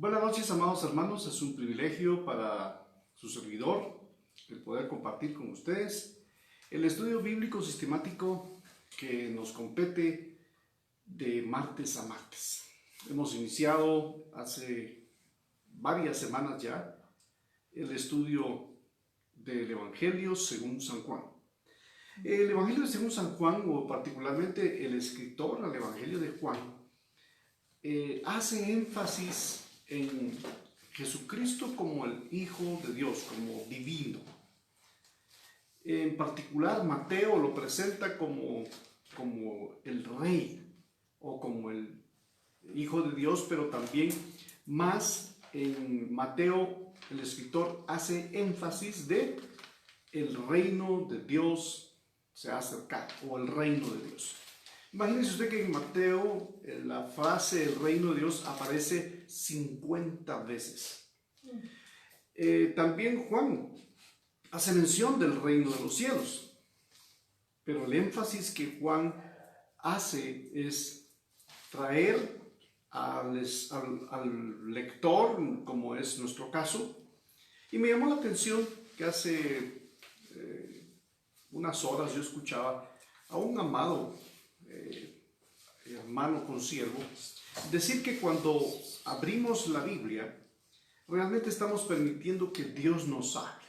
Buenas noches, amados hermanos. Es un privilegio para su servidor el poder compartir con ustedes el estudio bíblico sistemático que nos compete de martes a martes. Hemos iniciado hace varias semanas ya el estudio del Evangelio según San Juan. El Evangelio según San Juan, o particularmente el escritor al Evangelio de Juan, hace énfasis en Jesucristo como el Hijo de Dios, como divino. En particular, Mateo lo presenta como el Rey o como el Hijo de Dios, pero también más en Mateo el escritor hace énfasis de el reino de Dios se ha acercado, o el reino de Dios. Imagínese usted que en Mateo la frase el reino de Dios aparece 50 veces. También Juan hace mención del reino de los cielos, pero el énfasis que Juan hace es traer al lector, como es nuestro caso, y me llamó la atención que hace unas horas yo escuchaba a un amado hermano consiervo decir que cuando abrimos la Biblia realmente estamos permitiendo que Dios nos hable.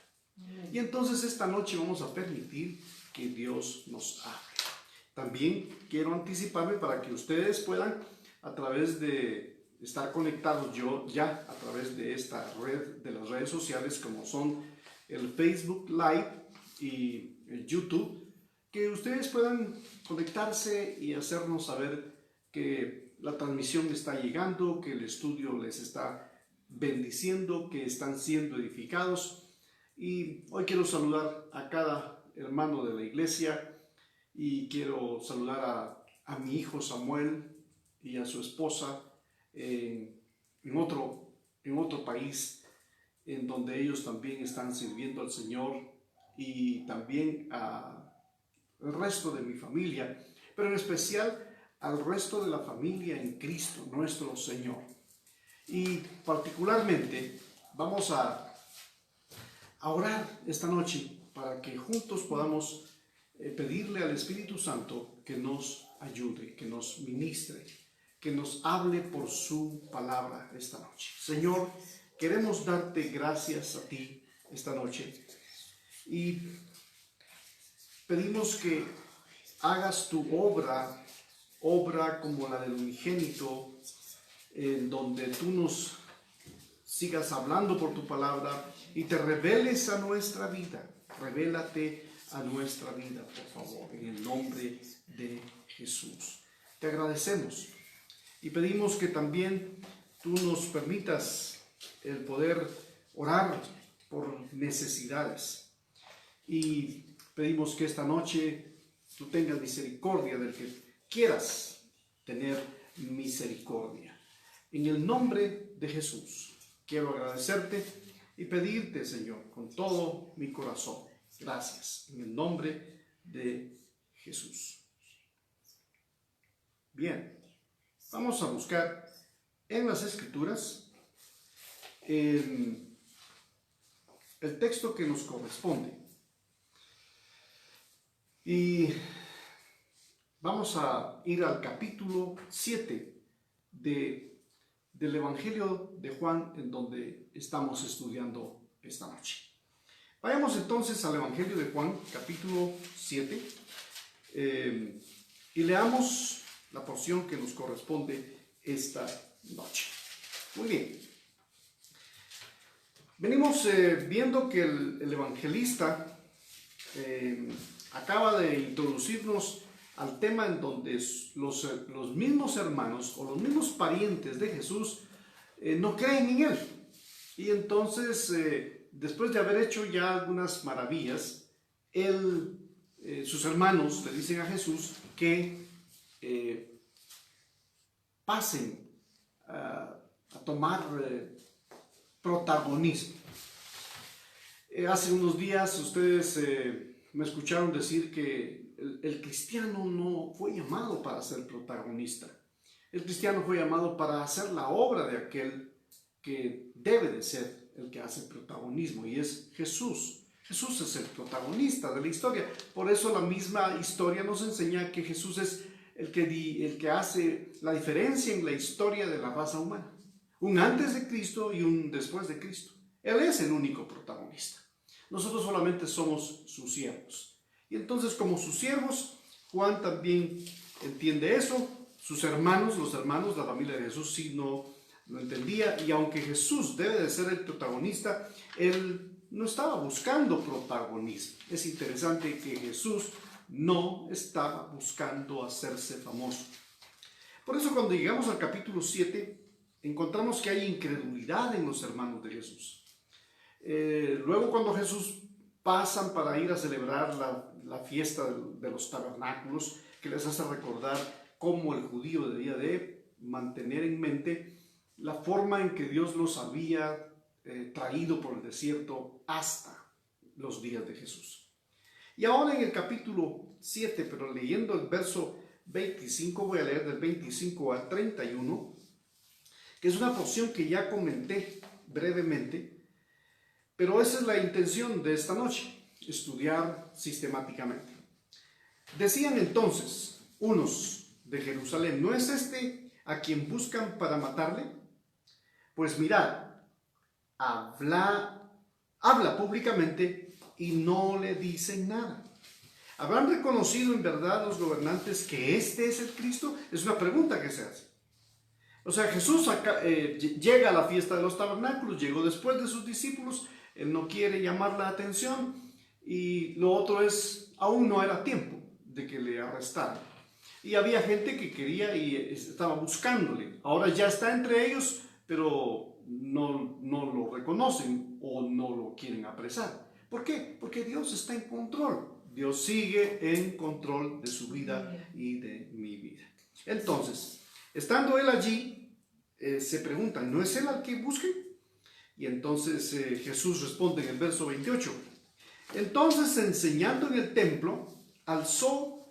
Y entonces esta noche vamos a permitir que Dios nos hable. También quiero anticiparme para que ustedes puedan, a través de estar conectados ya a través de esta red, de las redes sociales como son el Facebook Live y el YouTube, que ustedes puedan conectarse y hacernos saber que la transmisión está llegando, que el estudio les está bendiciendo, que están siendo edificados. Y hoy quiero saludar a cada hermano de la iglesia y quiero saludar a mi hijo Samuel y a su esposa en otro país en donde ellos también están sirviendo al Señor, y también al resto de mi familia, pero en especial al resto de la familia en Cristo nuestro Señor. Y particularmente vamos a orar esta noche para que juntos podamos pedirle al Espíritu Santo que nos ayude, que nos ministre, que nos hable por su palabra esta noche. Señor, queremos darte gracias a ti esta noche y pedimos que hagas tu obra como la del unigénito, en donde tú nos sigas hablando por tu palabra y te reveles a nuestra vida. Revélate a nuestra vida, por favor, en el nombre de Jesús. Te agradecemos y pedimos que también tú nos permitas el poder orar por necesidades, y pedimos que esta noche tú tengas misericordia del que quieras tener misericordia. En el nombre de Jesús quiero agradecerte y pedirte, Señor, con todo mi corazón, gracias, en el nombre de Jesús. Bien, vamos a buscar en las Escrituras el texto que nos corresponde. Y vamos a ir al capítulo 7 del Evangelio de Juan, en donde estamos estudiando esta noche. Vayamos entonces al Evangelio de Juan, capítulo 7, y leamos la porción que nos corresponde esta noche. Muy bien. Venimos viendo que el evangelista acaba de introducirnos al tema en donde los mismos hermanos o los mismos parientes de Jesús no creen en él. Y entonces, después de haber hecho ya algunas maravillas, sus hermanos le dicen a Jesús que pasen a tomar protagonismo. Hace unos días ustedes me escucharon decir que el cristiano no fue llamado para ser protagonista. El cristiano fue llamado para hacer la obra de aquel que debe de ser el que hace el protagonismo, y es Jesús. Jesús es el protagonista de la historia. Por eso la misma historia nos enseña que Jesús es el que hace la diferencia en la historia de la raza humana. Un antes de Cristo y un después de Cristo. Él es el único protagonista. Nosotros solamente somos sus siervos. Y entonces, como sus siervos, Juan también entiende eso. Sus hermanos, los hermanos, la familia de Jesús, sí no lo entendía. Y aunque Jesús debe de ser el protagonista, él no estaba buscando protagonismo. Es interesante que Jesús no estaba buscando hacerse famoso. Por eso, cuando llegamos al capítulo 7, encontramos que hay incredulidad en los hermanos de Jesús. Luego, cuando Jesús pasan para ir a celebrar la fiesta de los tabernáculos, que les hace recordar cómo el judío debía de mantener en mente la forma en que Dios los había traído por el desierto hasta los días de Jesús. Y ahora en el capítulo 7, pero leyendo el verso 25, voy a leer del 25 al 31, que es una porción que ya comenté brevemente, pero esa es la intención de esta noche, estudiar sistemáticamente. Decían entonces unos de Jerusalén, ¿no es este a quien buscan para matarle? Pues mirad, habla públicamente y no le dicen nada. ¿Habrán reconocido en verdad los gobernantes que este es el Cristo? Es una pregunta que se hace. O sea, Jesús llega a la fiesta de los tabernáculos, llegó después de sus discípulos, él no quiere llamar la atención, y lo otro es, aún no era tiempo de que le arrestaran. Y había gente que quería y estaba buscándole. Ahora ya está entre ellos, pero no lo reconocen o no lo quieren apresar. ¿Por qué? Porque Dios está en control. Dios sigue en control de su vida y de mi vida. Entonces, estando él allí, se preguntan, ¿no es él al que busquen? Y entonces Jesús responde en el verso 28. Entonces, enseñando en el templo, alzó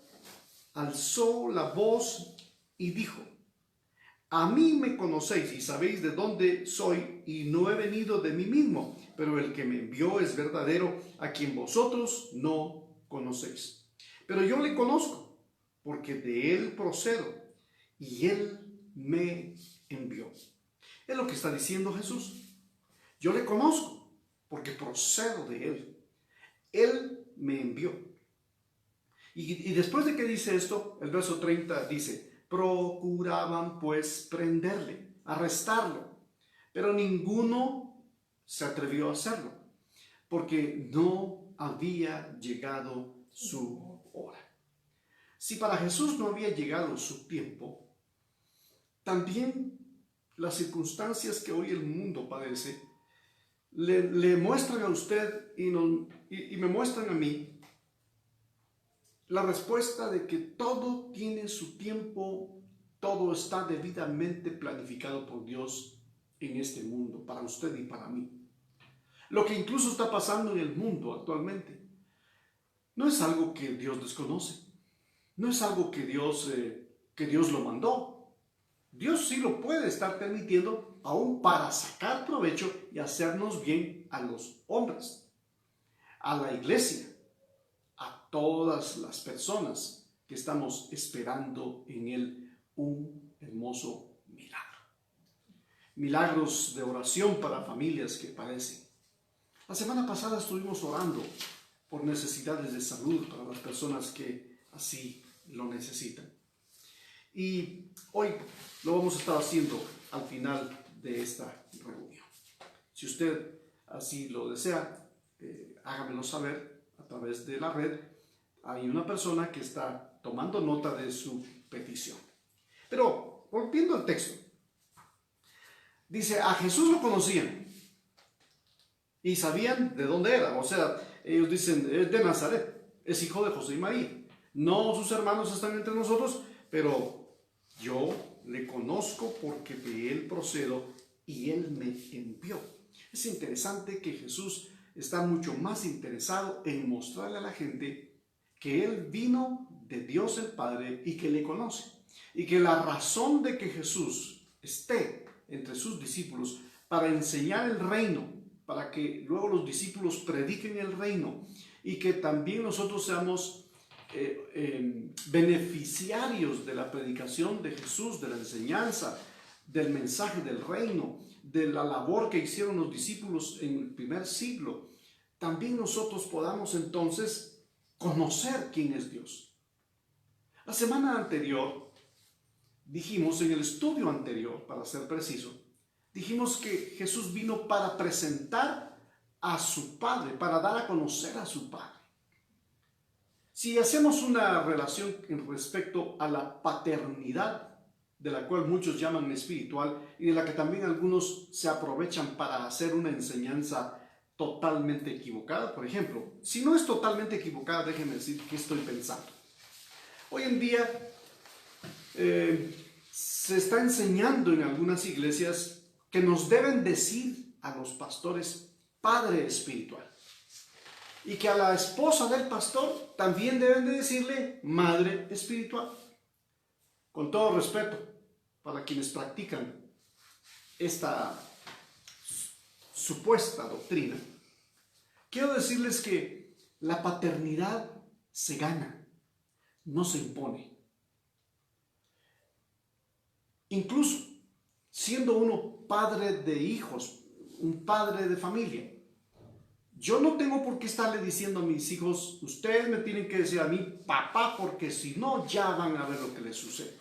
la voz y dijo, a mí me conocéis y sabéis de dónde soy, y no he venido de mí mismo, pero el que me envió es verdadero, a quien vosotros no conocéis. Pero yo le conozco, porque de él procedo, y él me envió. Es lo que está diciendo Jesús. Yo le conozco, porque procedo de él. Él me envió. Y después de que dice esto, el verso 30 dice, procuraban pues prenderle, arrestarlo, pero ninguno se atrevió a hacerlo, porque no había llegado su hora. Si para Jesús no había llegado su tiempo, también las circunstancias que hoy el mundo padece le muestran a usted y me muestran a mí la respuesta de que todo tiene su tiempo, todo está debidamente planificado por Dios en este mundo, para usted y para mí. Lo que incluso está pasando en el mundo actualmente no es algo que Dios desconoce, no es algo que Dios lo mandó. Dios sí lo puede estar permitiendo aún para sacar provecho y hacernos bien a los hombres, a la iglesia, a todas las personas que estamos esperando en Él un hermoso milagro. Milagros de oración para familias que padecen. La semana pasada estuvimos orando por necesidades de salud para las personas que así lo necesitan. Y hoy lo vamos a estar haciendo al final de esta reunión. Si usted así lo desea, hágamelo saber a través de la red. Hay una persona que está tomando nota de su petición. Pero, volviendo al texto, dice, a Jesús lo conocían y sabían de dónde era. O sea, ellos dicen, es de Nazaret, es hijo de José y María. No, sus hermanos están entre nosotros, pero yo le conozco porque de él procedo y él me envió. Es interesante que Jesús está mucho más interesado en mostrarle a la gente que él vino de Dios el Padre y que le conoce. Y que la razón de que Jesús esté entre sus discípulos para enseñar el reino, para que luego los discípulos prediquen el reino y que también nosotros seamos beneficiarios de la predicación de Jesús, de la enseñanza, del mensaje del reino, de la labor que hicieron los discípulos en el primer siglo. También nosotros podamos entonces conocer quién es Dios. La semana anterior dijimos, en el estudio anterior, para ser preciso, dijimos que Jesús vino para presentar a su Padre, para dar a conocer a su Padre. Si hacemos una relación en respecto a la paternidad, de la cual muchos llaman espiritual y de la que también algunos se aprovechan para hacer una enseñanza totalmente equivocada, por ejemplo, si no es totalmente equivocada, déjenme decir qué estoy pensando. Hoy en día se está enseñando en algunas iglesias que nos deben decir a los pastores padre espiritual y que a la esposa del pastor también deben de decirle madre espiritual. Con todo respeto para quienes practican esta supuesta doctrina, quiero decirles que la paternidad se gana, no se impone. Incluso siendo uno padre de hijos, un padre de familia, yo no tengo por qué estarle diciendo a mis hijos, ustedes me tienen que decir a mí papá, porque si no ya van a ver lo que les sucede.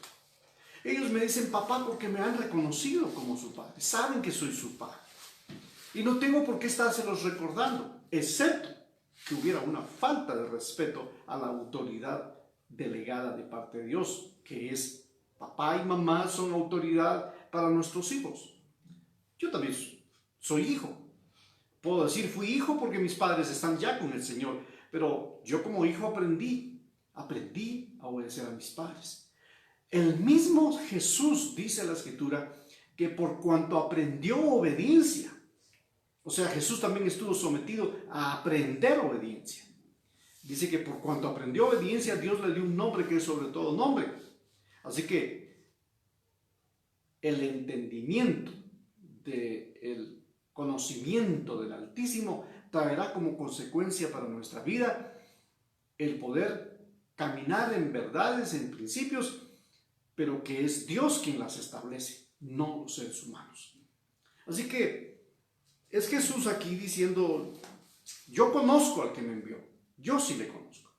Ellos me dicen papá porque me han reconocido como su padre, saben que soy su padre. Y no tengo por qué estárselos recordando, excepto que hubiera una falta de respeto a la autoridad delegada de parte de Dios, que es papá y mamá son autoridad para nuestros hijos. Yo también soy hijo. Puedo decir fui hijo porque mis padres están ya con el Señor, pero yo como hijo aprendí a obedecer a mis padres. El mismo Jesús dice en la Escritura que por cuanto aprendió obediencia, o sea, Jesús también estuvo sometido a aprender obediencia. Dice que por cuanto aprendió obediencia, Dios le dio un nombre que es sobre todo nombre. Así que el entendimiento del conocimiento del Altísimo traerá como consecuencia para nuestra vida el poder caminar en verdades, en principios, pero que es Dios quien las establece, no los seres humanos. Así que es Jesús aquí diciendo, yo conozco al que me envió, yo sí le conozco.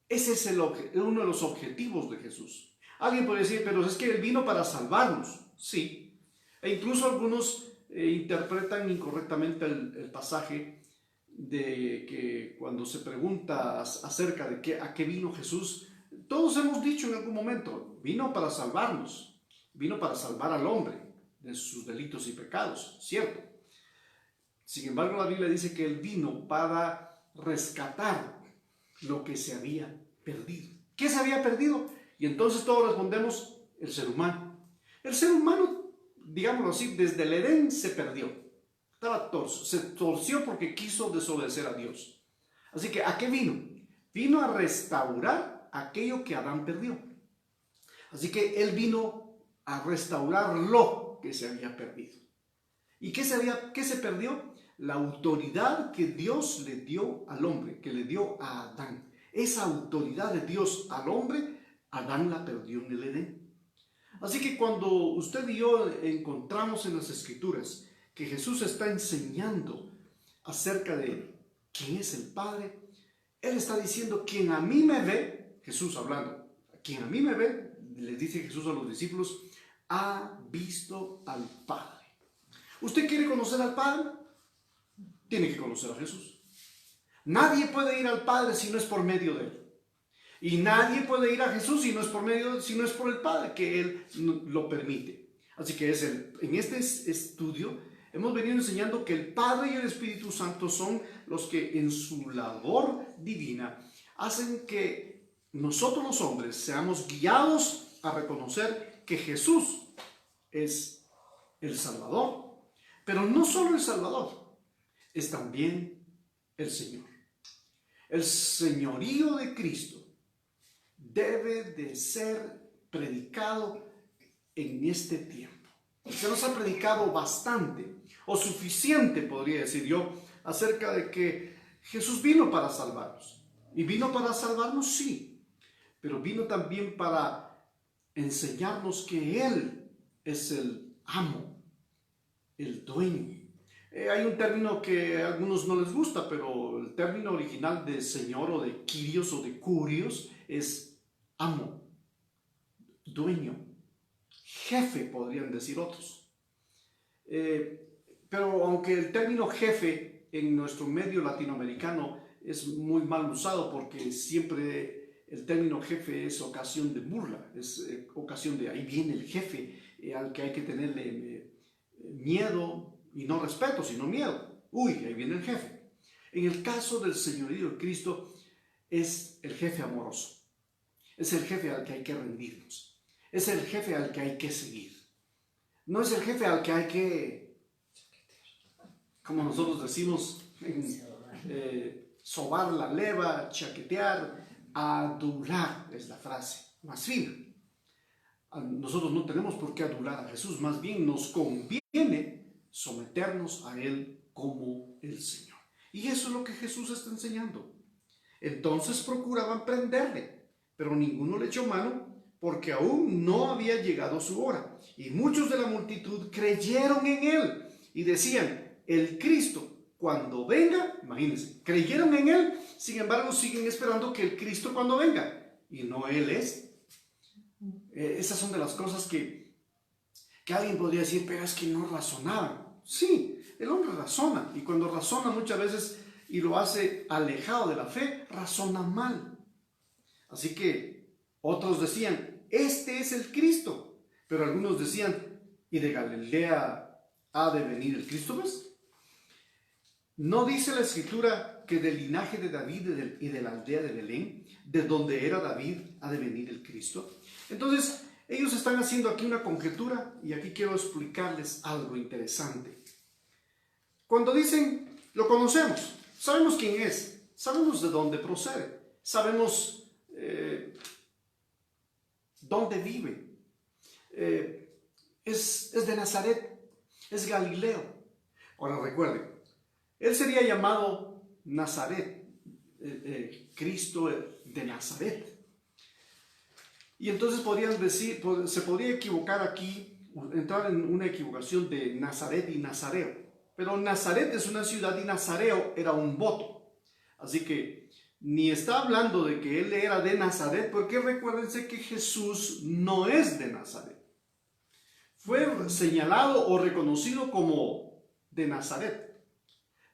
Ese es uno de los objetivos de Jesús. Alguien puede decir, pero es que Él vino para salvarnos. Sí. E incluso algunos interpretan incorrectamente el pasaje de que cuando se pregunta acerca de a qué vino Jesús, todos hemos dicho en algún momento, vino para salvarnos, vino para salvar al hombre de sus delitos y pecados, ¿cierto? Sin embargo, la Biblia dice que Él vino para rescatar lo que se había perdido. ¿Qué se había perdido? Y entonces todos respondemos, el ser humano. El ser humano, digámoslo así, desde el Edén se perdió. Estaba torso, se torció porque quiso desobedecer a Dios. Así que, ¿a qué vino? Vino a restaurar aquello que Adán perdió. Así que Él vino a restaurar lo que se había perdido. ¿Y qué se perdió? La autoridad que Dios le dio al hombre, que le dio a Adán. Esa autoridad de Dios al hombre, Adán la perdió en el Edén. Así que cuando usted y yo encontramos en las Escrituras que Jesús está enseñando acerca de quién es el Padre, Él está diciendo, quien a mí me ve, Jesús hablando, quien a mí me ve, le dice Jesús a los discípulos, ha visto al Padre. ¿Usted quiere conocer al Padre? Tiene que conocer a Jesús. Nadie puede ir al Padre si no es por medio de Él. Y nadie puede ir a Jesús si no es por el Padre, que Él lo permite. Así que en este estudio hemos venido enseñando que el Padre y el Espíritu Santo son los que en su labor divina hacen que nosotros los hombres seamos guiados a reconocer que Jesús es el Salvador. Pero no solo el Salvador, es también el Señor. El señorío de Cristo debe de ser predicado en este tiempo. Se nos ha predicado bastante, o suficiente, podría decir yo, acerca de que Jesús vino para salvarnos. ¿Y vino para salvarnos? Sí, pero vino también para enseñarnos que Él es el amo, el dueño. Hay un término que a algunos no les gusta, pero el término original de Señor o de Kyrios o de Kurios es amo, dueño, jefe, podrían decir otros. Pero aunque el término jefe en nuestro medio latinoamericano es muy mal usado, porque siempre el término jefe es ocasión de burla, es ocasión de ahí viene el jefe al que hay que tenerle miedo, y no respeto, sino miedo. Uy, ahí viene el jefe. En el caso del señorío de Cristo, es el jefe amoroso. Es el jefe al que hay que rendirnos. Es el jefe al que hay que seguir. No es el jefe al que hay que, como nosotros decimos, sobar la leva, chaquetear, adular, es la frase más fina. Nosotros no tenemos por qué adular a Jesús, más bien nos conviene someternos a Él como el Señor. Y eso es lo que Jesús está enseñando. Entonces procuraban prenderle, pero ninguno le echó mano, porque aún no había llegado su hora. Y muchos de la multitud creyeron en Él y decían, el Cristo, cuando venga, imagínense, creyeron en Él, sin embargo siguen esperando que el Cristo cuando venga, y no Él es. Esas son de las cosas que alguien podría decir, pero es que no razonaban. Sí, el hombre razona, y cuando razona muchas veces y lo hace alejado de la fe, razona mal. Así que otros decían, este es el Cristo, pero algunos decían, ¿y de Galilea ha de venir el Cristo, pues? ¿No dice la Escritura que del linaje de David y de la aldea de Belén, de donde era David, ha de venir el Cristo? Entonces, ellos están haciendo aquí una conjetura, y aquí quiero explicarles algo interesante. Cuando dicen, lo conocemos, sabemos quién es, sabemos de dónde procede, sabemos dónde vive, es de Nazaret, es Galileo. Ahora recuerden, él sería llamado Nazaret, Cristo de Nazaret. Y entonces podrían decir, se podría equivocar aquí, entrar en una equivocación de Nazaret y Nazareo. Pero Nazaret es una ciudad y Nazareo era un voto. Así que ni está hablando de que él era de Nazaret, porque recuérdense que Jesús no es de Nazaret. Fue señalado o reconocido como de Nazaret.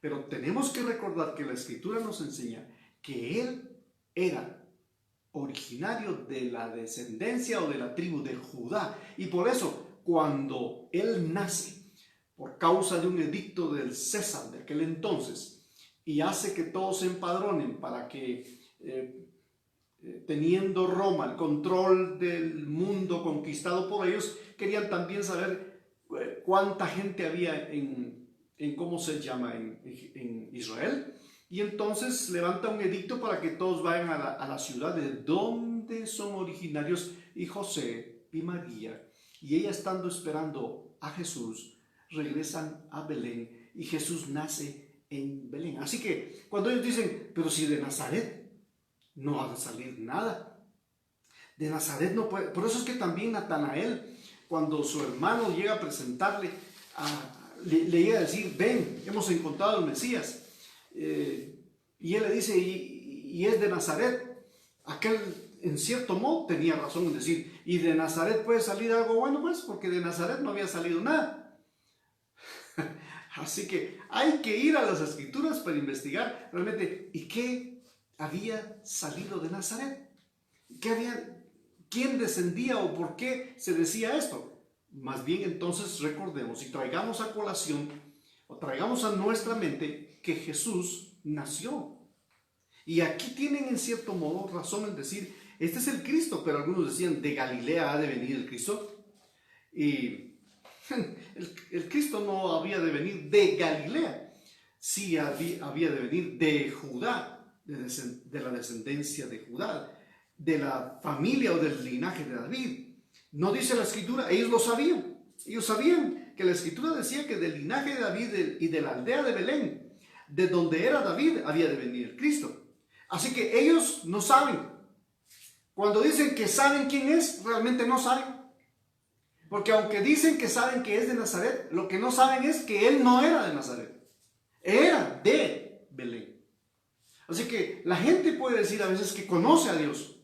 Pero tenemos que recordar que la Escritura nos enseña que él era originario de la descendencia o de la tribu de Judá. Y por eso, cuando él nace, por causa de un edicto del César de aquel entonces, y hace que todos se empadronen para que, teniendo Roma el control del mundo conquistado por ellos, querían también saber cuánta gente había en ¿cómo se llama? En Israel. Y entonces levanta un edicto para que todos vayan a la ciudad de donde son originarios, y José y María, y ella estando esperando a Jesús, regresan a Belén, y Jesús nace en Belén. Así que cuando ellos dicen, pero si de Nazaret no ha de salir nada, de Nazaret no puede. Por eso es que también Natanael, cuando su hermano llega a presentarle, le llega a decir, ven, hemos encontrado al Mesías. Y él le dice, y es de Nazaret. Aquel, en cierto modo, tenía razón en decir, ¿y de Nazaret puede salir algo bueno? Pues, porque de Nazaret no había salido nada. Así que hay que ir a las Escrituras para investigar realmente, ¿y qué había salido de Nazaret? ¿Quién descendía o por qué se decía esto? Más bien entonces recordemos y traigamos a colación, o traigamos a nuestra mente, que Jesús nació. Y aquí tienen en cierto modo razón en decir, este es el Cristo, pero algunos decían, de Galilea ha de venir el Cristo. Y el Cristo no había de venir de Galilea, sí había de venir de Judá, de la descendencia de Judá, de la familia o del linaje de David. No dice la Escritura, ellos lo sabían. Ellos sabían que la Escritura decía que del linaje de David y de la aldea de Belén, de donde era David, había de venir Cristo. Así que ellos no saben. Cuando dicen que saben quién es, realmente no saben. Porque aunque dicen que saben que es de Nazaret, lo que no saben es que él no era de Nazaret. Era de Belén. Así que la gente puede decir a veces que conoce a Dios,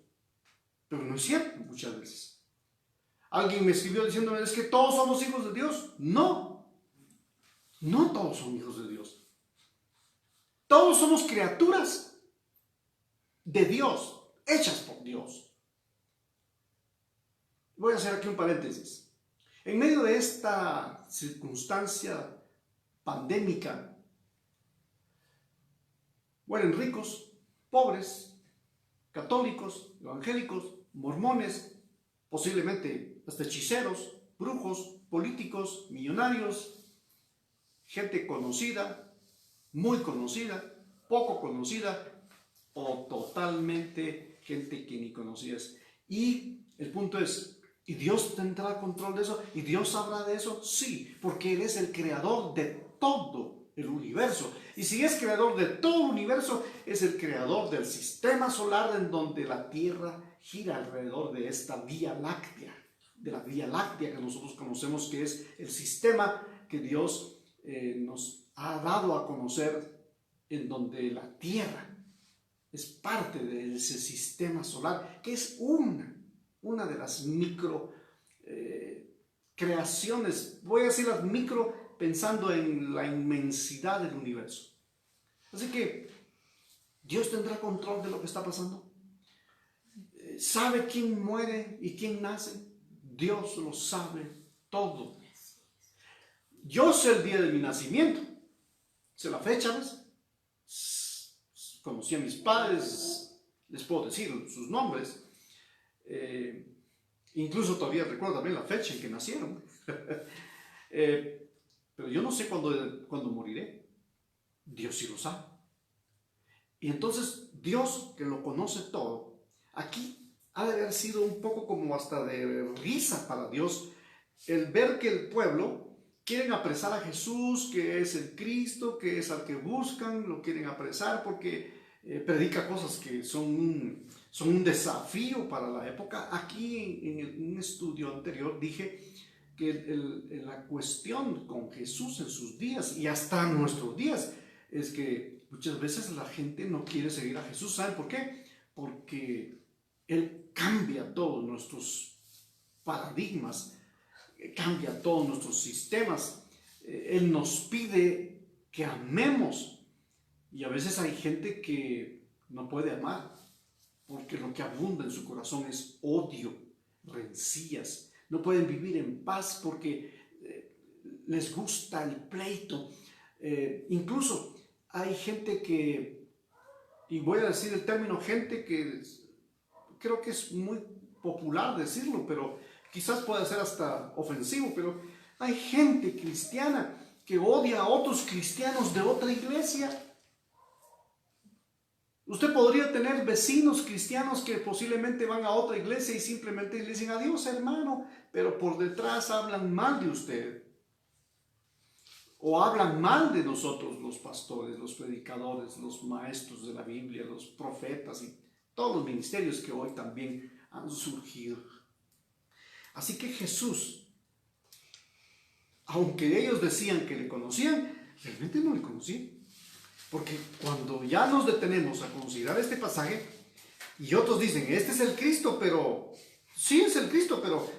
pero no es cierto muchas veces. Alguien me escribió diciéndome, ¿es que todos somos hijos de Dios? No, no todos son hijos de Dios. Todos somos criaturas de Dios, hechas por Dios. Voy a hacer aquí un paréntesis. En medio de esta circunstancia pandémica, mueren ricos, pobres, católicos, evangélicos, mormones, posiblemente hasta hechiceros, brujos, políticos, millonarios, gente conocida, muy conocida, poco conocida o totalmente gente que ni conocías. Y el punto es, ¿y Dios tendrá control de eso? ¿Y Dios sabrá de eso? Sí, porque Él es el creador de todo el universo. Y si es creador de todo el universo, es el creador del sistema solar en donde la Tierra gira alrededor de esta Vía Láctea, de la Vía Láctea que nosotros conocemos, que es el sistema que Dios nos ha dado a conocer, en donde la Tierra es parte de ese sistema solar, que es una de las micro creaciones, voy a decir las micro, pensando en la inmensidad del universo. Así que Dios tendrá control de lo que está pasando. ¿Sabe quién muere y quién nace? Dios lo sabe todo. Yo sé el día de mi nacimiento, sé la fecha, ¿ves? Conocí a mis padres, les puedo decir sus nombres. Incluso todavía recuerdo también la fecha en que nacieron. Pero yo no sé cuándo moriré. Dios sí lo sabe. Y entonces Dios, que lo conoce todo, aquí ha de haber sido un poco como hasta de risa para Dios el ver que el pueblo quieren apresar a Jesús, que es el Cristo, que es al que buscan, lo quieren apresar porque predica cosas que son un desafío para la época. Aquí en un estudio anterior dije que la cuestión con Jesús en sus días y hasta nuestros días es que muchas veces la gente no quiere seguir a Jesús. ¿Saben por qué? Porque Él cambia todos nuestros paradigmas, cambia todos nuestros sistemas. Él nos pide que amemos y a veces hay gente que no puede amar porque lo que abunda en su corazón es odio, rencillas. No pueden vivir en paz porque les gusta el pleito. Incluso hay gente que, y voy a decir el término gente que creo que es muy popular decirlo, pero quizás pueda ser hasta ofensivo, pero hay gente cristiana que odia a otros cristianos de otra iglesia. Usted podría tener vecinos cristianos que posiblemente van a otra iglesia y simplemente le dicen adiós hermano, pero por detrás hablan mal de usted. O hablan mal de nosotros los pastores, los predicadores, los maestros de la Biblia, los profetas y todos los ministerios que hoy también han surgido. Así que Jesús, aunque ellos decían que le conocían, realmente no le conocían. Porque cuando ya nos detenemos a considerar este pasaje y otros dicen, este es el Cristo, pero sí es el Cristo, pero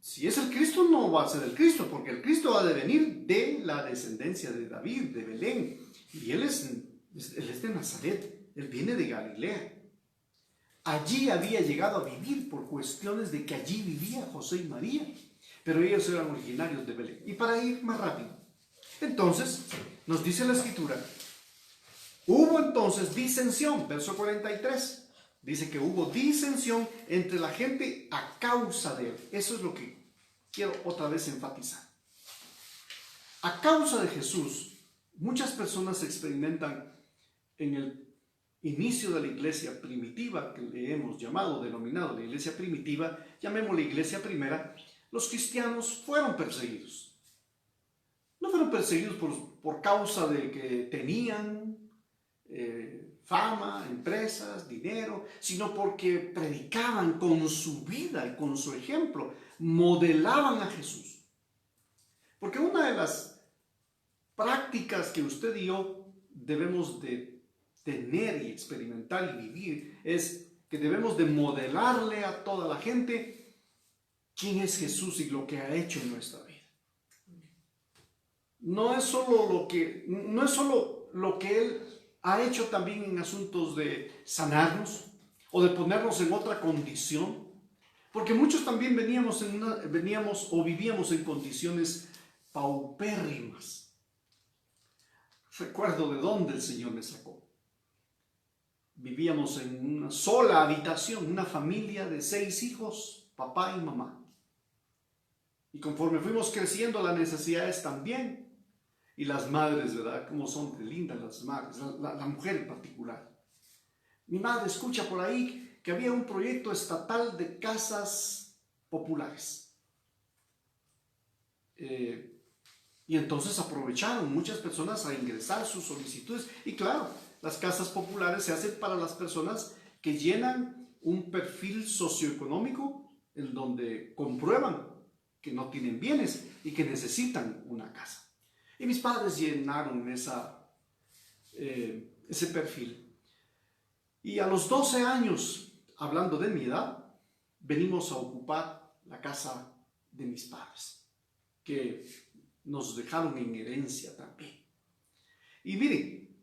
si es el Cristo no va a ser el Cristo, porque el Cristo ha de venir de la descendencia de David, de Belén, y él es de Nazaret, él viene de Galilea. Allí había llegado a vivir por cuestiones de que allí vivía José y María, pero ellos eran originarios de Belén. Y para ir más rápido, entonces nos dice la Escritura, hubo entonces disensión, verso 43, dice que hubo disensión entre la gente a causa de él. Eso es lo que quiero otra vez enfatizar. A causa de Jesús, muchas personas experimentan en el inicio de la iglesia primitiva, que le hemos denominado la iglesia primitiva, llamémosla iglesia primera, los cristianos fueron perseguidos. No fueron perseguidos por causa de que tenían fama, empresas, dinero, sino porque predicaban con su vida y con su ejemplo, modelaban a Jesús. Porque una de las prácticas que usted y yo debemos de tener y experimentar y vivir es que debemos de modelarle a toda la gente quién es Jesús y lo que ha hecho en nuestra vida. No es solo lo que Él ha hecho también en asuntos de sanarnos o de ponernos en otra condición, porque muchos también vivíamos en condiciones paupérrimas. Recuerdo de dónde el Señor me sacó. Vivíamos en una sola habitación, una familia de 6 hijos, papá y mamá. Y conforme fuimos creciendo, las necesidades también. Y las madres, ¿verdad? Cómo son de lindas las madres, la mujer en particular. Mi madre escucha por ahí que había un proyecto estatal de casas populares. Y entonces aprovecharon muchas personas a ingresar sus solicitudes. Y claro, las casas populares se hacen para las personas que llenan un perfil socioeconómico en donde comprueban que no tienen bienes y que necesitan una casa. Y mis padres llenaron ese perfil. Y a los 12 años, hablando de mi edad, venimos a ocupar la casa de mis padres, que nos dejaron en herencia también. Y miren,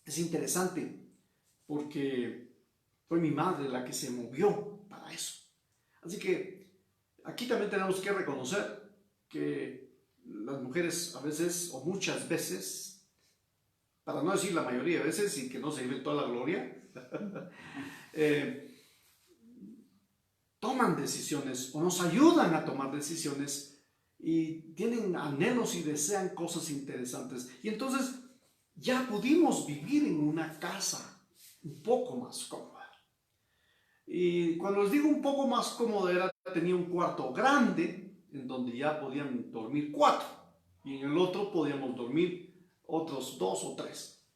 es interesante porque fue mi madre la que se movió para eso. Así que aquí también tenemos que reconocer que las mujeres a veces, o muchas veces, para no decir la mayoría de veces y que no se lleve toda la gloria, toman decisiones o nos ayudan a tomar decisiones y tienen anhelos y desean cosas interesantes. Y entonces ya pudimos vivir en una casa un poco más cómoda. Y cuando les digo un poco más cómoda, tenía un cuarto grande en donde ya podían dormir 4 y en el otro podíamos dormir otros 2 o 3.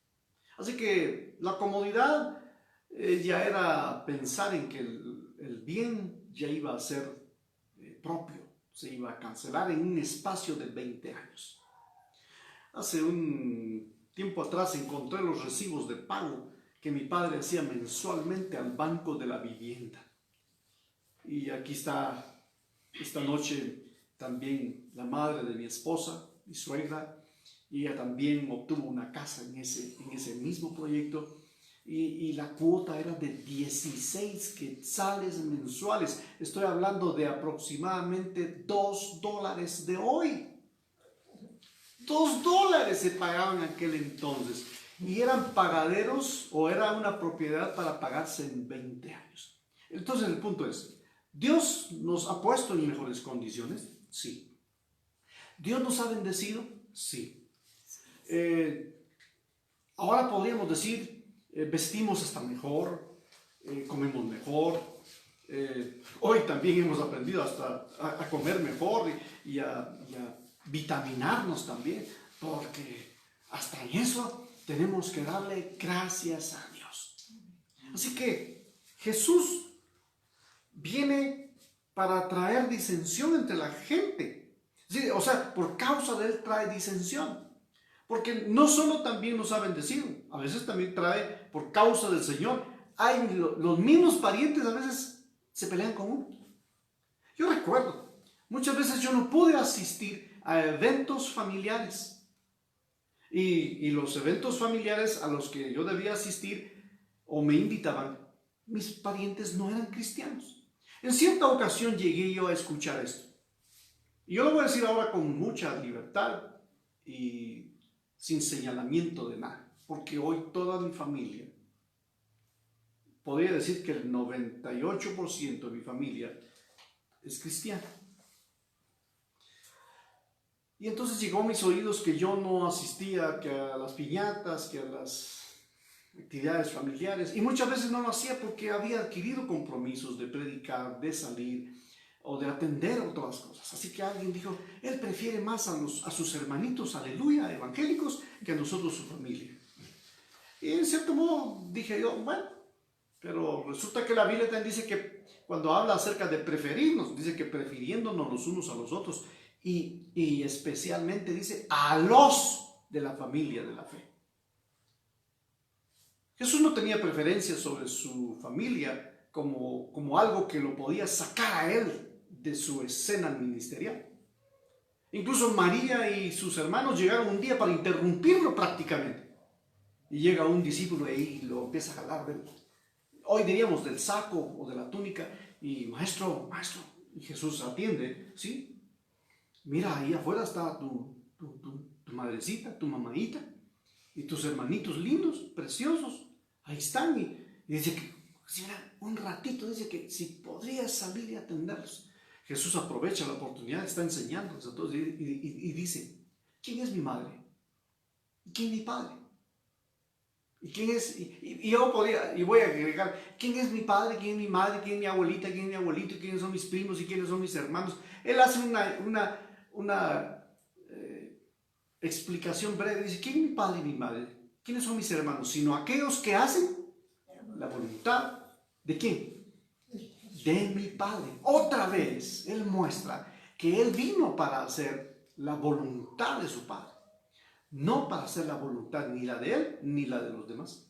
Así que la comodidad ya era pensar en que el bien ya iba a ser propio, se iba a cancelar en un espacio de 20 años. Hace un tiempo atrás encontré los recibos de pago que mi padre hacía mensualmente al Banco de la Vivienda. Y aquí está esta noche también la madre de mi esposa, mi suegra, y ella también obtuvo una casa en ese mismo proyecto. Y la cuota era de 16 quetzales mensuales. Estoy hablando de aproximadamente $2 de hoy. $2 se pagaban en aquel entonces. Y eran pagaderos o era una propiedad para pagarse en 20 años. Entonces el punto es, ¿Dios nos ha puesto en mejores condiciones? Sí. ¿Dios nos ha bendecido? Sí. Ahora podríamos decir, vestimos hasta mejor, comemos mejor. Hoy también hemos aprendido hasta a comer mejor y a vitaminarnos también, porque hasta en eso tenemos que darle gracias a Dios. Así que Jesús viene para traer disensión entre la gente. Sí, o sea, por causa de Él trae disensión. Porque no solo también nos ha bendecido, a veces también trae por causa del Señor. Los mismos parientes a veces se pelean con uno. Yo recuerdo, muchas veces yo no pude asistir a eventos familiares. Y los eventos familiares a los que yo debía asistir o me invitaban, mis parientes no eran cristianos. En cierta ocasión llegué yo a escuchar esto. Y yo lo voy a decir ahora con mucha libertad y sin señalamiento de nada, porque hoy toda mi familia, podría decir que el 98% de mi familia es cristiana. Y entonces llegó a mis oídos que yo no asistía que a las piñatas, que a las actividades familiares, y muchas veces no lo hacía porque había adquirido compromisos de predicar, de salir, o de atender otras cosas. Así que alguien dijo, él prefiere más a sus hermanitos, aleluya, evangélicos, que a nosotros su familia. Y en cierto modo dije yo, bueno, pero resulta que la Biblia también dice que cuando habla acerca de preferirnos, dice que prefiriéndonos los unos a los otros, y especialmente dice a los de la familia de la fe. Jesús no tenía preferencia sobre su familia como algo que lo podía sacar a él de su escena ministerial. Incluso María y sus hermanos llegaron un día para interrumpirlo prácticamente. Y llega un discípulo y lo empieza a jalar hoy diríamos del saco o de la túnica, y maestro, y Jesús atiende, ¿sí? Mira, ahí afuera está tu madrecita, tu mamadita, y tus hermanitos lindos, preciosos, ahí están, y dice que, si era un ratito, dice que si podrías salir y atenderlos. Jesús aprovecha la oportunidad, está enseñándoles a todos, y dice, ¿quién es mi madre? ¿Quién es mi padre? ¿Y quién es? Y yo voy a agregar, ¿quién es mi padre? ¿Quién es mi madre? ¿Quién es mi abuelita? ¿Quién es mi abuelito? ¿Quiénes son mis primos? ¿Y quiénes son mis hermanos? Él hace una explicación breve. Dice, ¿quién es mi padre y mi madre? ¿Quiénes son mis hermanos? Sino aquellos que hacen la voluntad ¿de quién? De mi Padre. Otra vez, Él muestra que Él vino para hacer la voluntad de su Padre. No para hacer la voluntad ni la de Él ni la de los demás.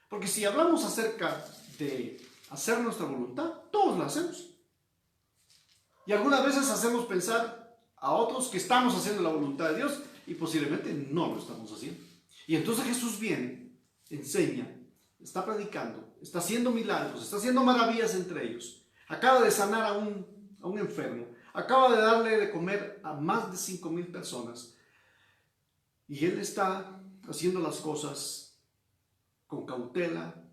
Porque si hablamos acerca de hacer nuestra voluntad, todos la hacemos. Y algunas veces hacemos pensar a otros que estamos haciendo la voluntad de Dios y posiblemente no lo estamos haciendo. Y entonces Jesús viene, enseña, está predicando, está haciendo milagros, está haciendo maravillas entre ellos. Acaba de sanar a un enfermo, acaba de darle de comer a más de 5,000 personas. Y Él está haciendo las cosas con cautela,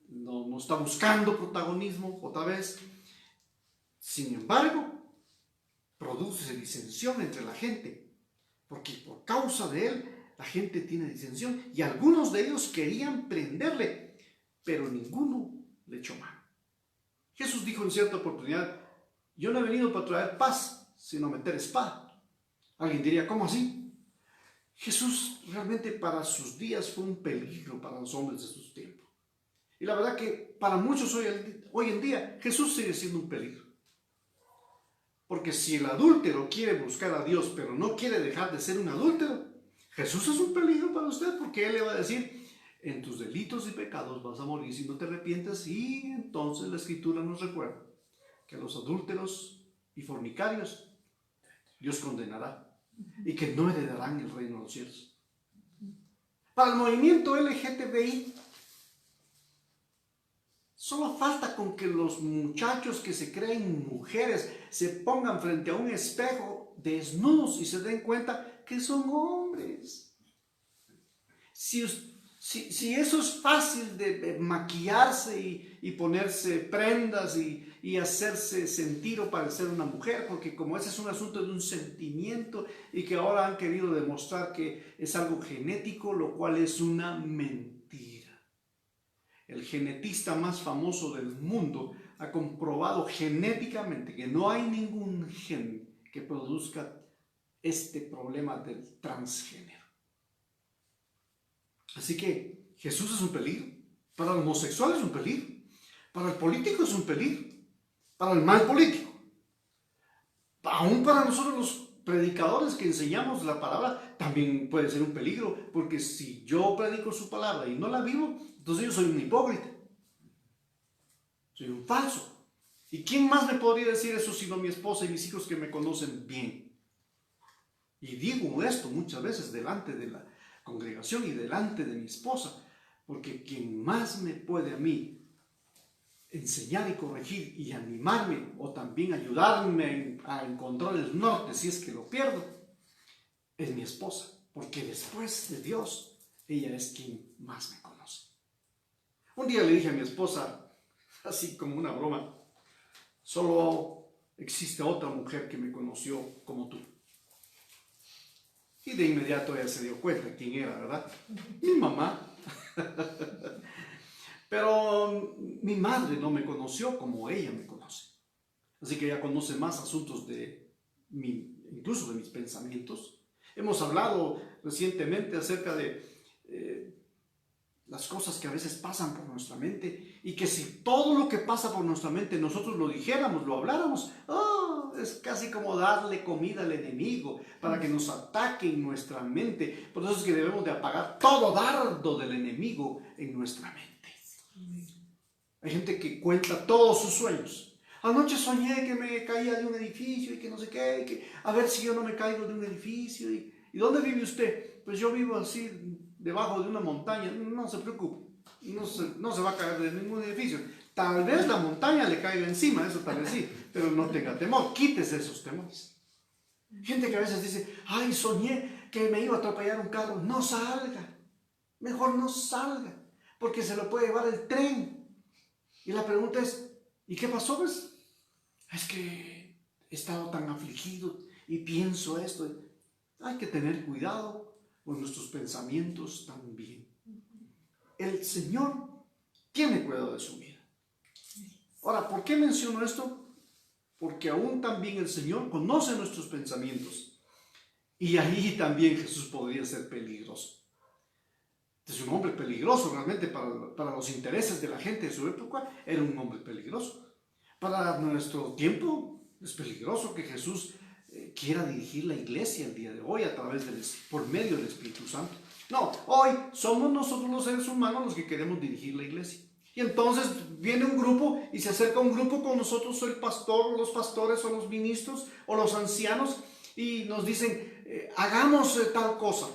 no está buscando protagonismo otra vez. Sin embargo, produce disensión entre la gente, porque por causa de Él la gente tiene disensión y algunos de ellos querían prenderle, pero ninguno le echó mano. Jesús dijo en cierta oportunidad, yo no he venido para traer paz, sino meter espada. Alguien diría, ¿cómo así? Jesús realmente para sus días fue un peligro para los hombres de sus tiempos. Y la verdad que para muchos hoy en día Jesús sigue siendo un peligro. Porque si el adúltero quiere buscar a Dios pero no quiere dejar de ser un adúltero, Jesús es un peligro para usted, porque Él le va a decir, en tus delitos y pecados vas a morir si no te arrepientes. Y entonces la Escritura nos recuerda que a los adúlteros y fornicarios Dios condenará y que no heredarán el reino de los cielos. Para el movimiento LGTBI, solo falta con que los muchachos que se creen mujeres se pongan frente a un espejo desnudos y se den cuenta que son hombres. Si eso es fácil de maquillarse y ponerse prendas y hacerse sentir o parecer una mujer, porque como ese es un asunto de un sentimiento y que ahora han querido demostrar que es algo genético, lo cual es una mentira. El genetista más famoso del mundo ha comprobado genéticamente que no hay ningún gen que produzca este problema del transgénero. Así que Jesús es un peligro. Para el homosexual es un peligro. Para el político es un peligro. Para el mal político. Aún para nosotros los predicadores que enseñamos la palabra también puede ser un peligro. Porque si yo predico su palabra y no la vivo, entonces yo soy un hipócrita. Soy un falso. ¿Y quién más me podría decir eso sino mi esposa y mis hijos que me conocen bien? Y digo esto muchas veces delante de la congregación y delante de mi esposa, porque quien más me puede a mí enseñar y corregir y animarme o también ayudarme a encontrar el norte si es que lo pierdo, es mi esposa, porque después de Dios, ella es quien más me conoce. Un día le dije a mi esposa, así como una broma, solo existe otra mujer que me conoció como tú. Y de inmediato ella se dio cuenta quién era, ¿verdad? Mi mamá. Pero mi madre no me conoció como ella me conoce. así que ella conoce más asuntos incluso de mis pensamientos. Hemos hablado recientemente acerca de las cosas que a veces pasan por nuestra mente, y que si todo lo que pasa por nuestra mente nosotros lo dijéramos, lo habláramos, es casi como darle comida al enemigo para que nos ataque en nuestra mente. Por eso es que debemos de apagar todo dardo del enemigo en nuestra mente. Hay gente que cuenta todos sus sueños. Anoche soñé que me caía de un edificio y que no sé qué, y que a ver si yo no me caigo de un edificio. ¿Y dónde vive usted? Pues yo vivo así, debajo de una montaña. No se preocupe, no se va a caer de ningún edificio. Tal vez la montaña le caiga encima, eso tal vez sí, pero no tenga temor, quítese esos temores. Gente que a veces dice, ay, soñé que me iba a atropellar un carro. No salga, mejor no salga, porque se lo puede llevar el tren. Y la pregunta es, ¿y qué pasó? Pues es que he estado tan afligido y pienso esto. Hay que tener cuidado con nuestros pensamientos también. El Señor tiene cuidado de su vida. Ahora, ¿por qué menciono esto? Porque aún también el Señor conoce nuestros pensamientos. Y ahí también Jesús podría ser peligroso. Es un hombre peligroso realmente para los intereses de la gente de su época. Era un hombre peligroso. Para nuestro tiempo es peligroso que Jesús quiera dirigir la iglesia el día de hoy por medio del Espíritu Santo. No, hoy somos nosotros los seres humanos los que queremos dirigir la iglesia. Y entonces viene un grupo y se acerca un grupo con nosotros, o el pastor, o los pastores, o los ministros, o los ancianos, y nos dicen, hagamos tal cosa.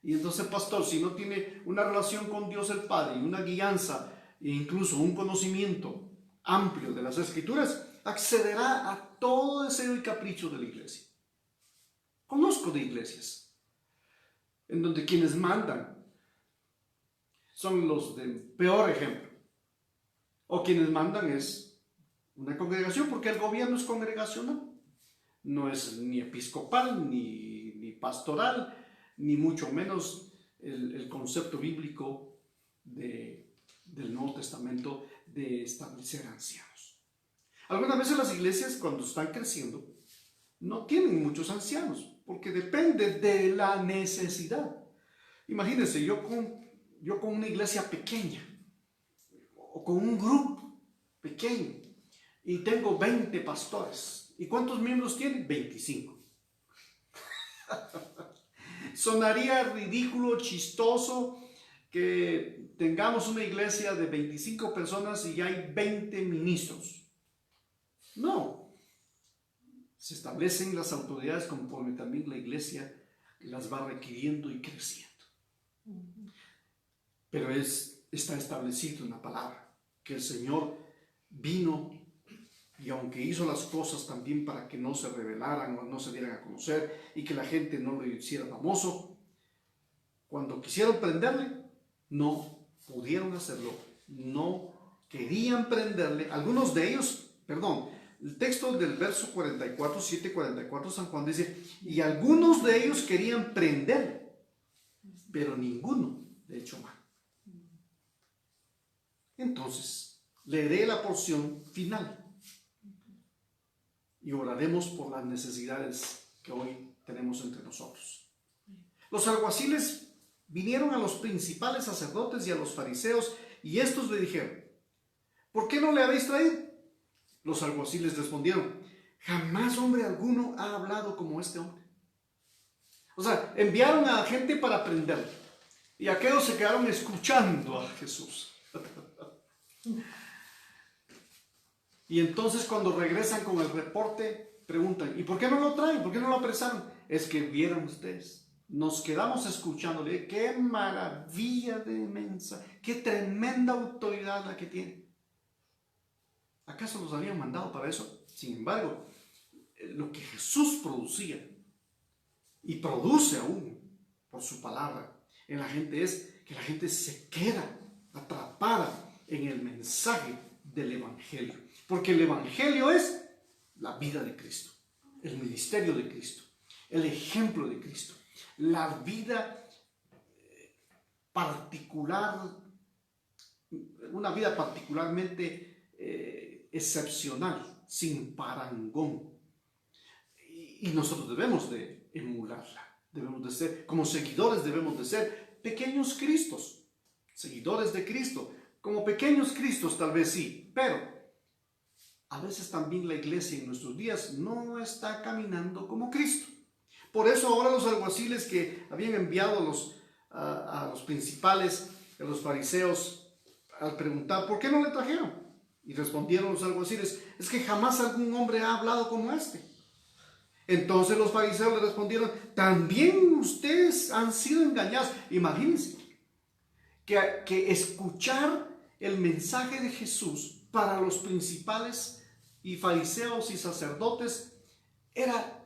Y entonces el pastor, si no tiene una relación con Dios el Padre y una guianza e incluso un conocimiento amplio de las Escrituras, accederá a todo deseo y capricho de la iglesia. Conozco de iglesias en donde quienes mandan son los de peor ejemplo, o quienes mandan es una congregación, porque el gobierno es congregacional, no es ni episcopal, ni pastoral, ni mucho menos el concepto bíblico del Nuevo Testamento de establecer ancianos. Algunas veces las iglesias, cuando están creciendo, no tienen muchos ancianos, porque depende de la necesidad. Imagínense, yo con una iglesia pequeña, o con un grupo pequeño, y tengo 20 pastores. ¿Y cuántos miembros tienen? 25. Sonaría ridículo, chistoso, que tengamos una iglesia de 25 personas y hay 20 ministros. No. Se establecen las autoridades conforme también la iglesia las va requiriendo y creciendo. Pero está establecido en la palabra que el Señor vino, y aunque hizo las cosas también para que no se revelaran o no se dieran a conocer y que la gente no lo hiciera famoso, cuando quisieron prenderle, no pudieron hacerlo, no querían prenderle. Algunos de ellos, el texto del verso 44, 7:44, San Juan dice, y algunos de ellos querían prenderle, pero ninguno le echó mano. Entonces, leeré la porción final y oraremos por las necesidades que hoy tenemos entre nosotros. Los alguaciles vinieron a los principales sacerdotes y a los fariseos, y estos le dijeron, ¿por qué no le habéis traído? Los alguaciles respondieron, jamás hombre alguno ha hablado como este hombre. O sea, enviaron a gente para prenderlo, y aquellos se quedaron escuchando a Jesús. Y entonces cuando regresan con el reporte, preguntan, ¿y por qué no lo traen? ¿Por qué no lo apresaron? Es que vieron ustedes, nos quedamos escuchándole. ¡Qué maravilla de inmensa! ¡Qué tremenda autoridad la que tiene! ¿Acaso los habían mandado para eso? Sin embargo, lo que Jesús producía y produce aún por su palabra en la gente es que la gente se queda atrapada en el mensaje del Evangelio. Porque el Evangelio es la vida de Cristo, el ministerio de Cristo, el ejemplo de Cristo, la vida particular, una vida particularmente excepcional sin parangón. Y nosotros debemos de emularla. Debemos de ser, como seguidores debemos de ser pequeños Cristos, seguidores de Cristo. Como pequeños Cristos tal vez sí, pero a veces también la iglesia en nuestros días no está caminando como Cristo. Por eso ahora los alguaciles que habían enviado a los principales, a los fariseos, al preguntar, ¿por qué no le trajeron? Y respondieron los alguaciles, es que jamás algún hombre ha hablado como este. Entonces los fariseos le respondieron, también ustedes han sido engañados. Imagínense que escuchar el mensaje de Jesús para los principales y fariseos y sacerdotes era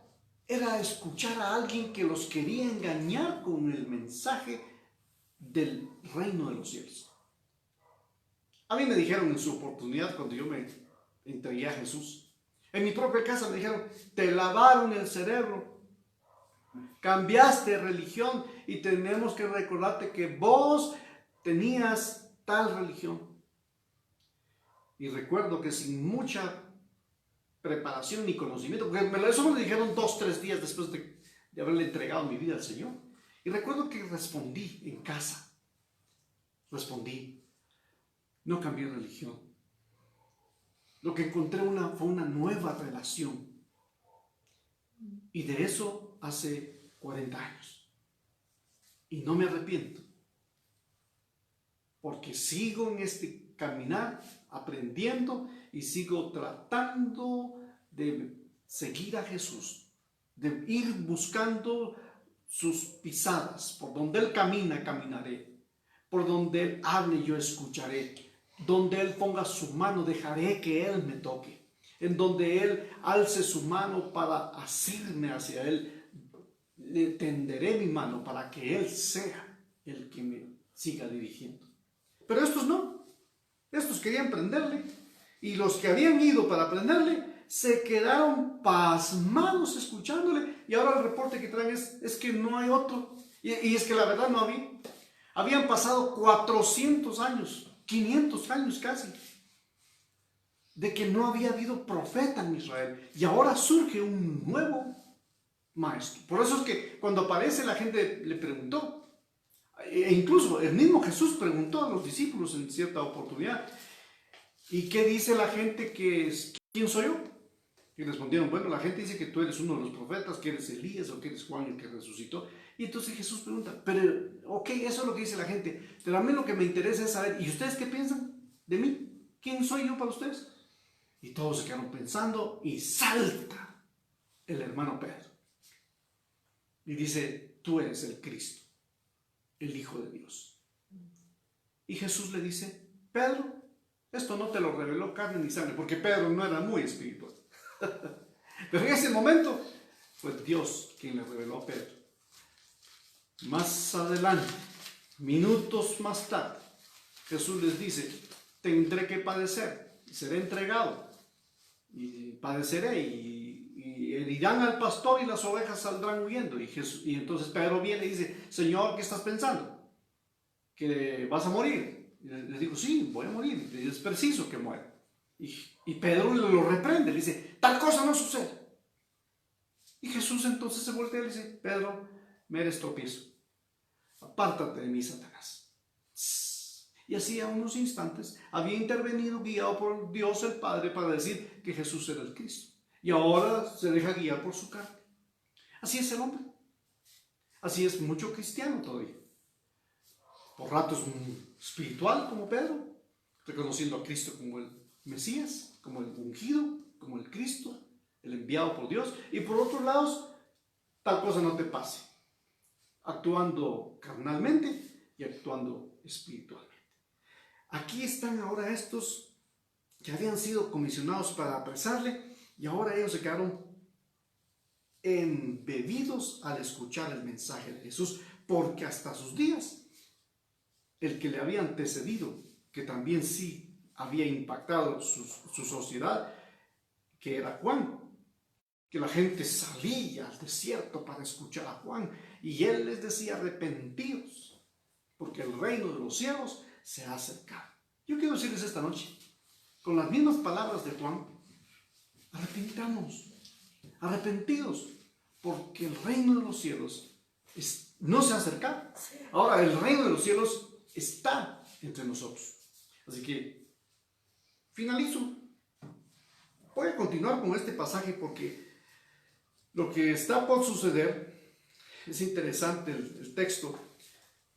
escuchar a alguien que los quería engañar con el mensaje del reino de los cielos. A mí me dijeron en su oportunidad cuando yo me entregué a Jesús, en mi propia casa me dijeron, te lavaron el cerebro, cambiaste religión y tenemos que recordarte que vos tenías tal religión. Y recuerdo que sin mucha preparación ni conocimiento, porque eso me lo dijeron 2-3 días después de haberle entregado mi vida al Señor. Y recuerdo que respondí en casa, no cambié religión. Lo que encontré fue una nueva relación. Y de eso hace 40 años. Y no me arrepiento. Porque sigo en este caminar, aprendiendo y sigo tratando de seguir a Jesús, de ir buscando sus pisadas. Por donde Él camina, caminaré. Por donde Él hable, yo escucharé. Donde Él ponga su mano, dejaré que Él me toque. En donde Él alce su mano para asirme hacia Él, le tenderé mi mano para que Él sea el que me siga dirigiendo. Pero estos no. Estos querían prenderle. Y los que habían ido para prenderle se quedaron pasmados escuchándole. Y ahora el reporte que traen es que no hay otro. Y es que la verdad no había. Habían pasado 400 años. 500 años casi, de que no había habido profeta en Israel, y ahora surge un nuevo maestro. Por eso es que cuando aparece la gente le preguntó, e incluso el mismo Jesús preguntó a los discípulos en cierta oportunidad, ¿y qué dice la gente que es? ¿Quién soy yo? Y respondieron, bueno, la gente dice que tú eres uno de los profetas, que eres Elías o que eres Juan el que resucitó. Y entonces Jesús pregunta, pero ok, eso es lo que dice la gente, pero a mí lo que me interesa es saber, ¿y ustedes qué piensan de mí? ¿Quién soy yo para ustedes? Y todos se quedaron pensando y salta el hermano Pedro y dice, tú eres el Cristo, el Hijo de Dios. Y Jesús le dice, Pedro, esto no te lo reveló carne ni sangre, porque Pedro no era muy espiritual. Pero en ese momento fue Dios quien le reveló a Pedro. Más adelante, minutos más tarde, Jesús les dice, tendré que padecer, seré entregado, y padeceré, y herirán al pastor y las ovejas saldrán huyendo. Y entonces Pedro viene y dice, Señor, ¿qué estás pensando? ¿Que vas a morir? Y les digo, sí, voy a morir, es preciso que muera. Y Pedro lo reprende, le dice, tal cosa no sucede. Y Jesús entonces se voltea y le dice, Pedro, me eres tropiezo. Apártate de mí, Satanás. Y así a unos instantes había intervenido, guiado por Dios el Padre para decir que Jesús era el Cristo. Y ahora se deja guiar por su carne. Así es el hombre. Así es mucho cristiano todavía. Por ratos espiritual como Pedro, reconociendo a Cristo como el Mesías, como el ungido, como el Cristo, el enviado por Dios. Y por otros lados, tal cosa no te pase, actuando carnalmente y actuando espiritualmente. Aquí están ahora estos que habían sido comisionados para apresarle y ahora ellos se quedaron embebidos al escuchar el mensaje de Jesús, porque hasta sus días el que le había antecedido, que también sí había impactado su sociedad, que era Juan, que la gente salía al desierto para escuchar a Juan y él les decía, arrepentidos, porque el reino de los cielos se ha acercado. Yo quiero decirles esta noche, con las mismas palabras de Juan, arrepintamos, arrepentidos, porque el reino de los cielos no se ha acercado. Ahora el reino de los cielos está entre nosotros. Así que finalizo. Voy a continuar con este pasaje porque lo que está por suceder es interesante el texto,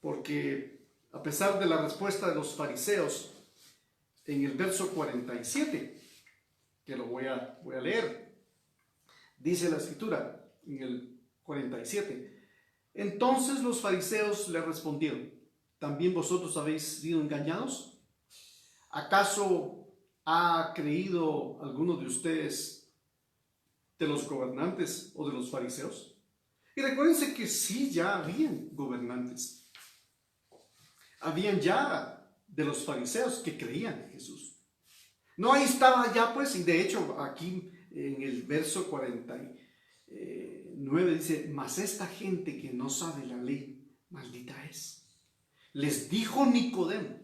porque a pesar de la respuesta de los fariseos en el verso 47, que lo voy a leer, dice la escritura en el 47: entonces los fariseos le respondieron: ¿también vosotros habéis sido engañados? ¿Acaso ha creído alguno de ustedes de los gobernantes o de los fariseos? Y recuérdense que sí, ya habían gobernantes. Habían ya de los fariseos que creían en Jesús. No, ahí estaba ya pues, y de hecho aquí en el verso 49 dice: mas esta gente que no sabe la ley, maldita es. Les dijo Nicodemo.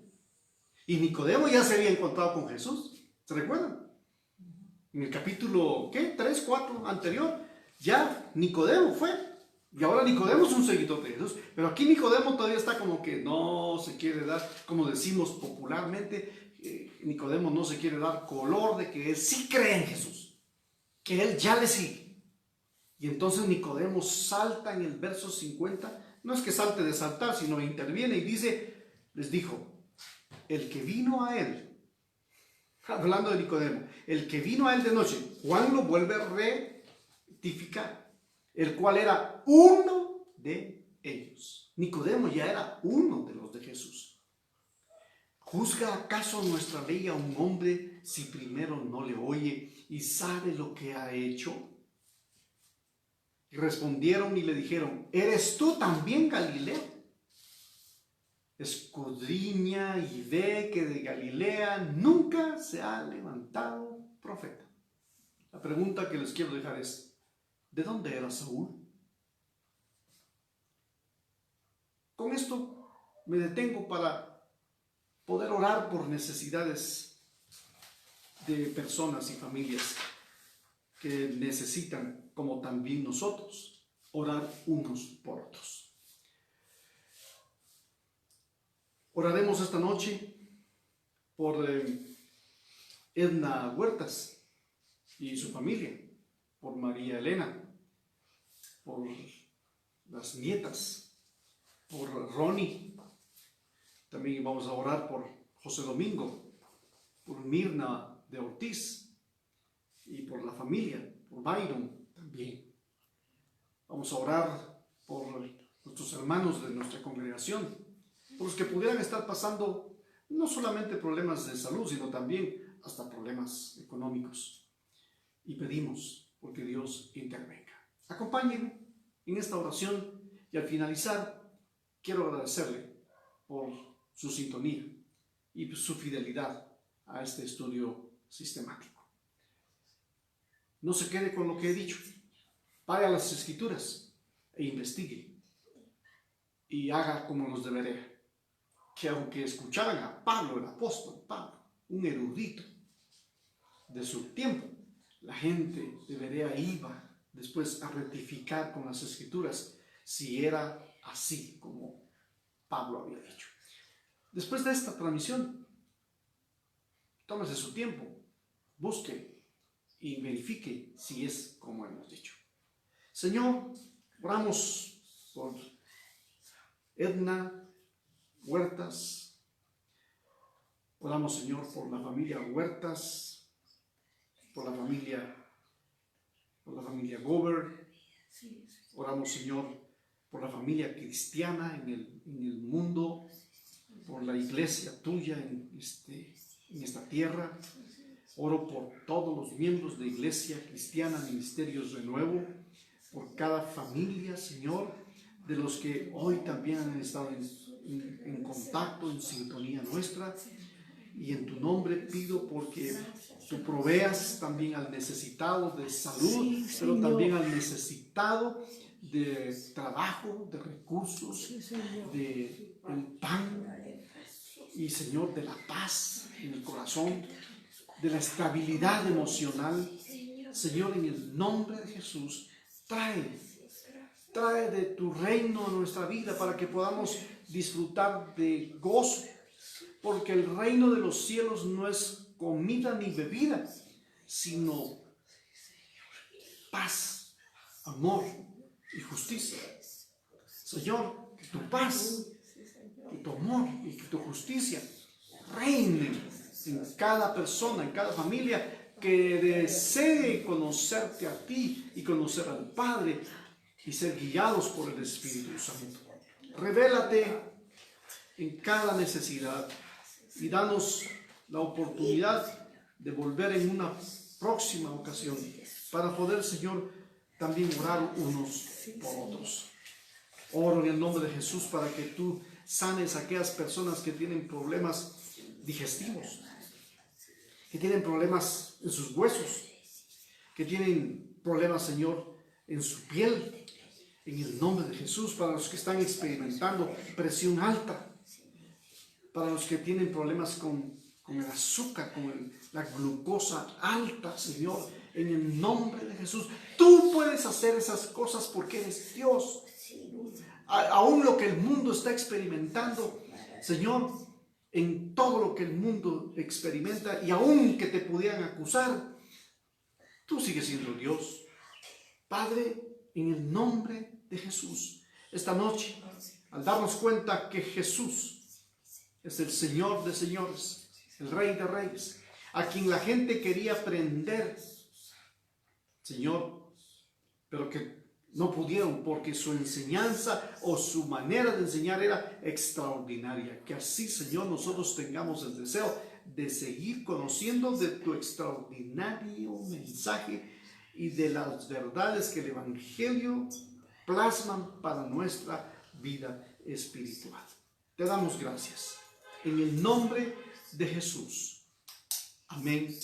Y Nicodemo ya se había encontrado con Jesús. ¿Se recuerdan? En el capítulo, ¿qué? 3, 4 anterior, ya Nicodemo fue. Y ahora Nicodemo es un seguidor de Jesús. Pero aquí Nicodemo todavía está como que no se quiere dar, como decimos popularmente, Nicodemo no se quiere dar color de que él sí cree en Jesús, que él ya le sigue. Y entonces Nicodemo salta en el verso 50, no es que salte de saltar, sino interviene y dice, les dijo: el que vino a él, hablando de Nicodemo, el que vino a él de noche, Juan lo vuelve a rectificar, el cual era uno de ellos. Nicodemo ya era uno de los de Jesús. ¿Juzga acaso nuestra ley a un hombre si primero no le oye y sabe lo que ha hecho? Y respondieron y le dijeron: ¿eres tú también Galileo? Escudriña y ve que de Galilea nunca se ha levantado profeta. La pregunta que les quiero dejar es: ¿de dónde era Saúl? Con esto me detengo para poder orar por necesidades de personas y familias que necesitan, como también nosotros, orar unos por otros. Oraremos esta noche por Edna Huertas y su familia, por María Elena, por las nietas, por Ronnie. También vamos a orar por José Domingo, por Mirna de Ortiz y por la familia, por Byron también. Vamos a orar por nuestros hermanos de nuestra congregación, por los que pudieran estar pasando no solamente problemas de salud, sino también hasta problemas económicos. Y pedimos porque Dios intervenga. Acompáñenme en esta oración y al finalizar quiero agradecerle por su sintonía y su fidelidad a este estudio sistemático. No se quede con lo que he dicho. Vaya a las Escrituras e investigue y haga como los de Berea, que aunque escucharan a Pablo, el apóstol Pablo, un erudito de su tiempo, la gente de Berea iba después a rectificar con las Escrituras si era así como Pablo había dicho. Después de esta transmisión, tómese su tiempo, busque y verifique si es como hemos dicho. Señor, oramos por Edna Huertas, oramos, Señor, por la familia Huertas, por la familia Gober. Oramos, Señor, por la familia cristiana en el mundo, por la iglesia tuya en esta tierra. Oro por todos los miembros de Iglesia Cristiana Ministerios Renuevo, por cada familia, Señor, de los que hoy también han estado en contacto, en sintonía nuestra. Y en tu nombre pido porque tú proveas también al necesitado de salud, pero también al necesitado de trabajo, de recursos, de pan y, Señor, de la paz en el corazón, de la estabilidad emocional, Señor, en el nombre de Jesús, trae de tu reino a nuestra vida para que podamos disfrutar de gozo, porque el reino de los cielos no es comida ni bebida, sino paz, amor y justicia. Señor, que tu paz, que tu amor y que tu justicia reinen en cada persona, en cada familia que desee conocerte a ti y conocer al Padre y ser guiados por el Espíritu Santo. Revélate en cada necesidad y danos la oportunidad de volver en una próxima ocasión para poder, Señor, también orar unos por otros. Oro en el nombre de Jesús para que tú sanes a aquellas personas que tienen problemas digestivos, que tienen problemas en sus huesos, que tienen problemas, Señor, en su piel. En el nombre de Jesús, para los que están experimentando presión alta, para los que tienen problemas con el azúcar, con la glucosa alta, Señor, en el nombre de Jesús. Tú puedes hacer esas cosas porque eres Dios. Aún lo que el mundo está experimentando, Señor, en todo lo que el mundo experimenta, y aún que te pudieran acusar, tú sigues siendo Dios. Padre, en el nombre de Jesús, esta noche, al darnos cuenta que Jesús es el Señor de señores, el Rey de reyes, a quien la gente quería prender, Señor, pero que no pudieron porque su enseñanza o su manera de enseñar era extraordinaria. Que así, Señor, nosotros tengamos el deseo de seguir conociendo de tu extraordinario mensaje y de las verdades que el Evangelio plasman para nuestra vida espiritual. Te damos gracias. En el nombre de Jesús. Amén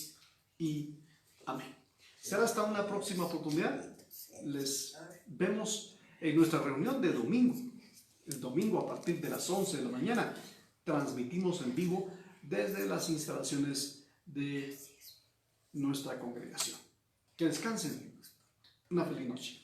y amén. Será hasta una próxima oportunidad. Les vemos en nuestra reunión de domingo. El domingo a partir de las 11 de la mañana transmitimos en vivo desde las instalaciones de nuestra congregación. Que descansen. Una feliz noche.